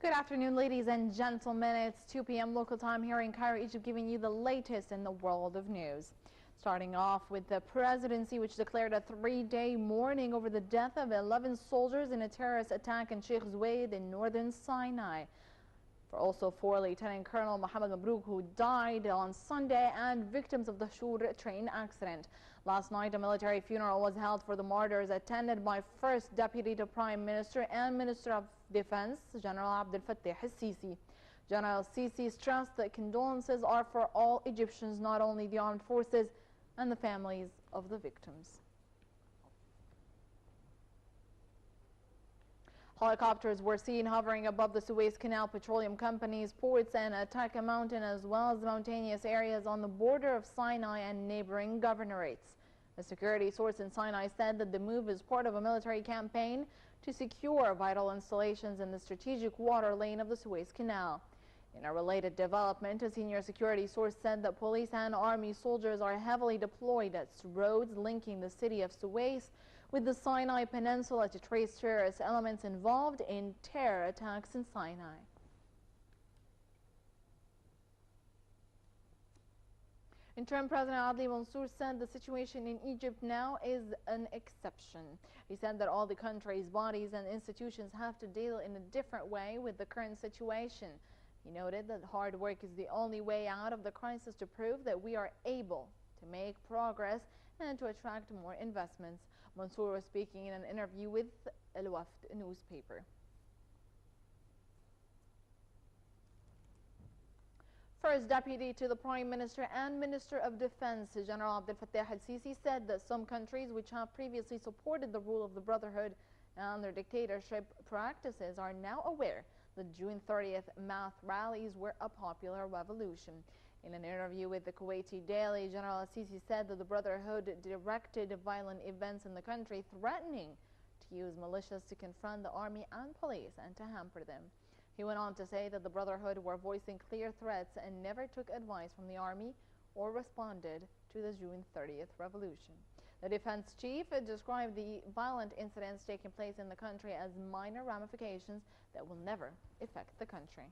Good afternoon, ladies and gentlemen. It's 2 p.m. local time here in Cairo, Egypt, giving you the latest in the world of news. Starting off with the presidency, which declared a 3-day mourning over the death of 11 soldiers in a terrorist attack in Sheikh Zayed in northern Sinai. Also for Lieutenant Colonel Mohammed Mabrouk, who died on Sunday, and victims of the Shur train accident. Last night, a military funeral was held for the martyrs, attended by First Deputy to Prime Minister and Minister of Defense, General Abdel Fattah al-Sisi. General Sisi stressed that condolences are for all Egyptians, not only the armed forces and the families of the victims. Helicopters were seen hovering above the Suez Canal Petroleum Company's ports and Ataka Mountain, as well as mountainous areas on the border of Sinai and neighboring governorates. A security source in Sinai said that the move is part of a military campaign to secure vital installations in the strategic water lane of the Suez Canal. In a related development, a senior security source said that police and army soldiers are heavily deployed at roads linking the city of Suez with the Sinai Peninsula to trace terrorist elements involved in terror attacks in Sinai. Interim President Adli Mansour said the situation in Egypt now is an exception. He said that all the country's bodies and institutions have to deal in a different way with the current situation. He noted that hard work is the only way out of the crisis to prove that we are able to make progress and to attract more investments. Mansour was speaking in an interview with Al Wafd newspaper. First Deputy to the Prime Minister and Minister of Defense, General Abdel Fattah al-Sisi, said that some countries which have previously supported the rule of the Brotherhood and their dictatorship practices are now aware that June 30th mass rallies were a popular revolution. In an interview with the Kuwaiti Daily, General al-Sisi said that the Brotherhood directed violent events in the country, threatening to use militias to confront the army and police and to hamper them. He went on to say that the Brotherhood were voicing clear threats and never took advice from the army or responded to the June 30th revolution. The defense chief described the violent incidents taking place in the country as minor ramifications that will never affect the country.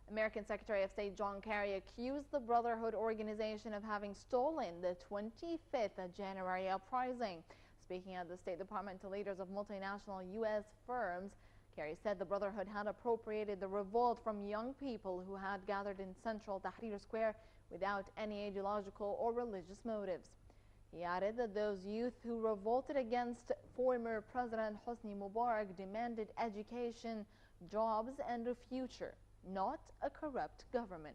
American Secretary of State John Kerry accused the Brotherhood organization of having stolen the 25th of January uprising. Speaking at the State Department to leaders of multinational U.S. firms, Kerry said the Brotherhood had appropriated the revolt from young people who had gathered in central Tahrir Square without any ideological or religious motives. He added that those youth who revolted against former President Hosni Mubarak demanded education, jobs, and a future, not a corrupt government.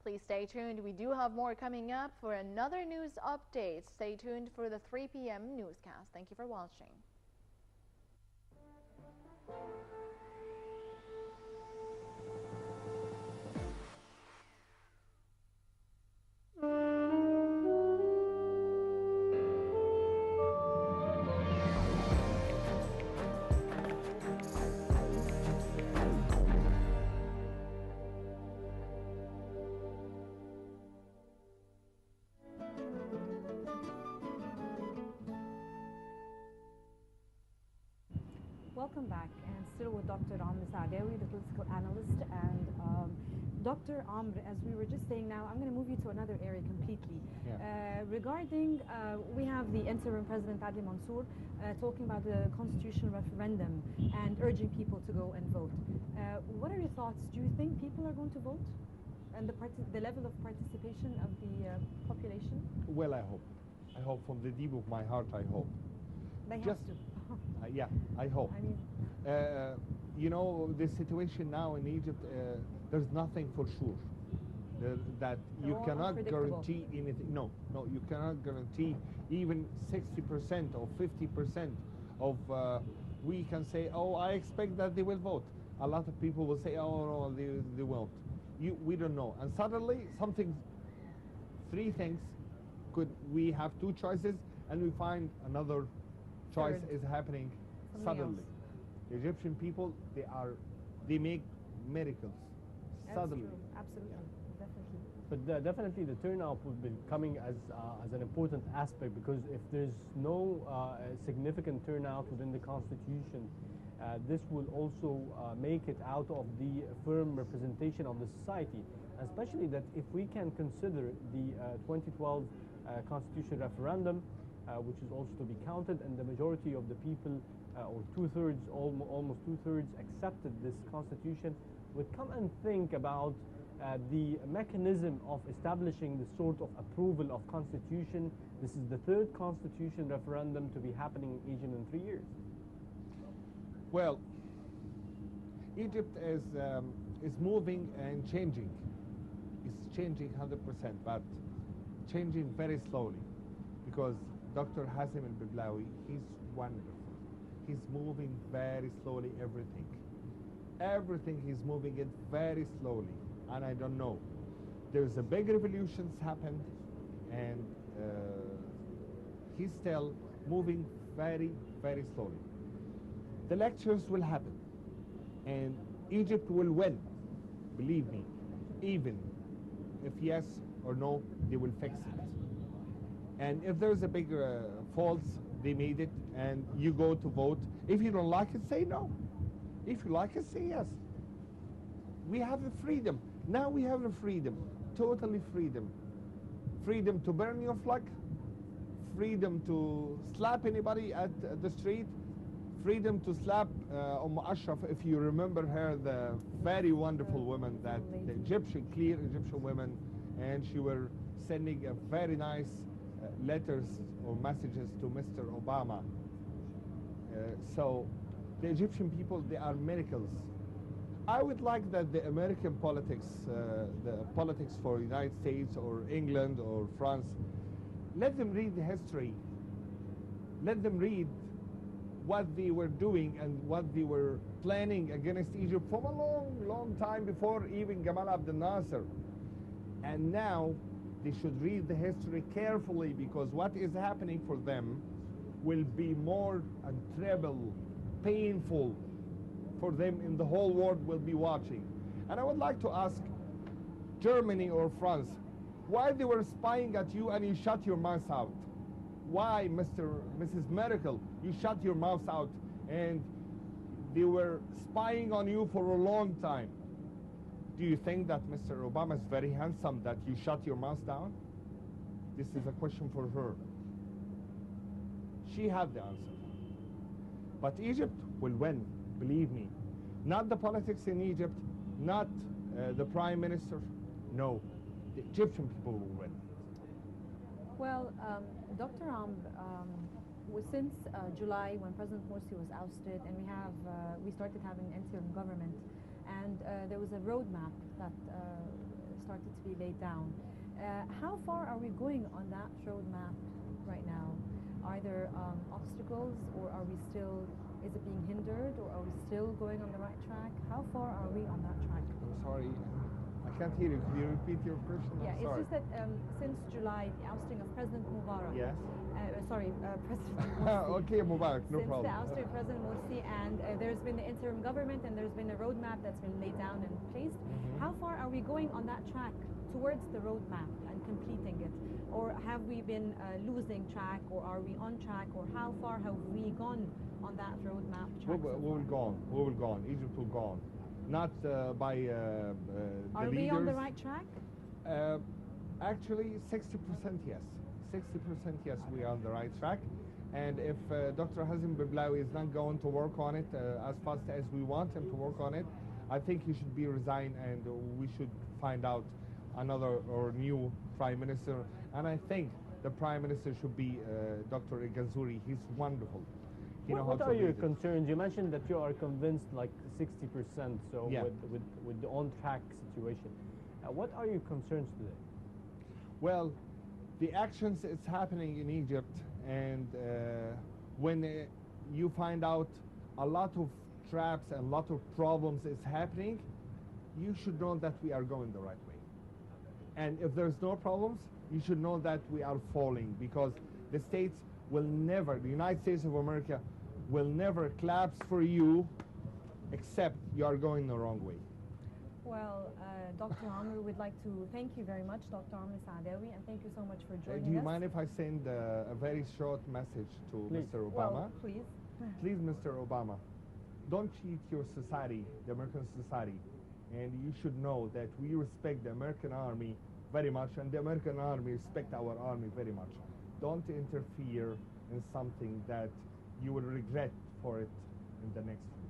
Please stay tuned. We do have more coming up for another news update. Stay tuned for the 3 p.m. newscast. Thank you for watching. Welcome back, and still with Dr. Amr Saadawi, the political analyst. And Dr. Amr, as we were just saying now, I'm going to move you to another area completely. Yeah. Regarding, we have the interim President Adli Mansour talking about the constitutional referendum and urging people to go and vote. What are your thoughts? Do you think people are going to vote? And the level of participation of the population? Well, I hope. I hope from the deep of my heart, I hope. They have Just, to. Yeah, I hope. I mean, you know, the situation now in Egypt, there's nothing for sure. That They're you all cannot unpredictable. guarantee anything. No, you cannot guarantee even 60% or 50% of, we can say, oh, I expect that they will vote. A lot of people will say, oh, no, they won't. We don't know. And suddenly, three things, we have two choices, and we find another choice Third. is happening Something suddenly. else. The Egyptian people, they make miracles That's suddenly. true. Absolutely. Definitely. But definitely the turnout will be coming as an important aspect, because if there's no significant turnout within the constitution, this will also make it out of the firm representation of the society, especially that if we can consider the 2012 constitution referendum, which is also to be counted, and the majority of the people, or two-thirds, almost two-thirds, accepted this constitution, would come and think about the mechanism of establishing the sort of approval of constitution. This is the third constitution referendum to be happening in Egypt in 3 years. Well, Egypt is moving and changing. It's changing 100%, but changing very slowly, because Dr. Hassim al-Biblawi, he's wonderful. He's moving very slowly, everything. Everything he's moving it very slowly, and I don't know. There's a big revolutions happened, and he's still moving very, very slowly. The lectures will happen, and Egypt will win, believe me. Even if yes or no, they will fix it. And if there's a big faults, they made it, and you go to vote. If you don't like it, say no. If you like it, say yes. We have the freedom. Now we have the freedom, totally freedom. Freedom to burn your flag, freedom to slap anybody at the street, freedom to slap Ashraf, if you remember her, the very wonderful woman, that the clear Egyptian woman, and she were sending a very nice letters or messages to Mr. Obama. So the Egyptian people, they are miracles. I would like that the American politics, the politics for United States or England or France, let them read the history. Let them read what they were doing and what they were planning against Egypt from a long, long time before even Gamal Abdel Nasser. And now they should read the history carefully, because what is happening for them will be more and treble painful for them, in the whole world will be watching. And I would like to ask Germany or France, why they were spying at you and you shut your mouth out? Why, Mrs. Merkel, you shut your mouth out, and they were spying on you for a long time? Do you think that Mr. Obama is very handsome that you shut your mouth down? This is a question for her. She had the answer. But Egypt will win, believe me. Not the politics in Egypt, not the prime minister. No, the Egyptian people will win. Well, Dr. Since July, when President Morsi was ousted, and we started having an interim government, and there was a roadmap that started to be laid down. How far are we going on that roadmap right now? Are there obstacles, or is it being hindered, or are we still going on the right track? How far are we on that track? I'm sorry, I can't hear you. Could you repeat your question? Yeah, I'm it's sorry. just that since July, the ousting of President Mubarak. Yes. President Morsi. Okay, Mubarak, no Since problem. the ousting of President Morsi, and there's been the interim government, and there's been a roadmap that's been laid down and placed. How far are we going on that track towards the roadmap and completing it? Or have we been losing track, or are we on track, or how far have we gone on that roadmap track? We will go on. We will go on. Egypt will go on. Not by the Are leaders. we on the right track? Actually, 60% yes. 60% yes, we are on the right track. And if Dr. Hassim Biblawi is not going to work on it as fast as we want him to work on it, I think he should be resigned, and we should find out another or new prime minister. And I think the prime minister should be Dr. Ghazouri. He's wonderful. What are your concerns? You mentioned that you are convinced like 60%, so Yeah. with the on-track situation. What are your concerns today? Well, the actions it's happening in Egypt, and when you find out a lot of traps and a lot of problems is happening, you should know that we are going the right way. And if there's no problems, you should know that we are falling, because the states will never, the United States of America will never collapse for you except you are going the wrong way. Well, Dr. Amr, we'd like to thank you very much, Dr. Amr Saadawi, and thank you so much for joining us. Do you mind if I send a very short message to Please. Mr. Obama? Well, please. Please, Mr. Obama, don't cheat your society, the American society. And you should know that we respect the American army very much, and the American army respect our army very much. Don't interfere in something that you will regret for it in the next future.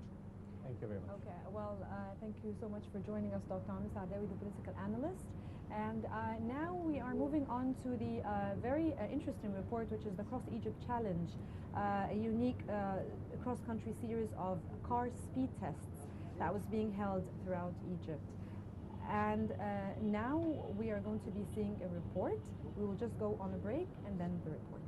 Thank you very much. Okay, well, thank you so much for joining us, Dr. Amr Saadawi, the political analyst. And now we are moving on to the very interesting report, which is the Cross Egypt Challenge, a unique cross-country series of car speed tests that was being held throughout Egypt. And now we are going to be seeing a report. We will just go on a break and then the report.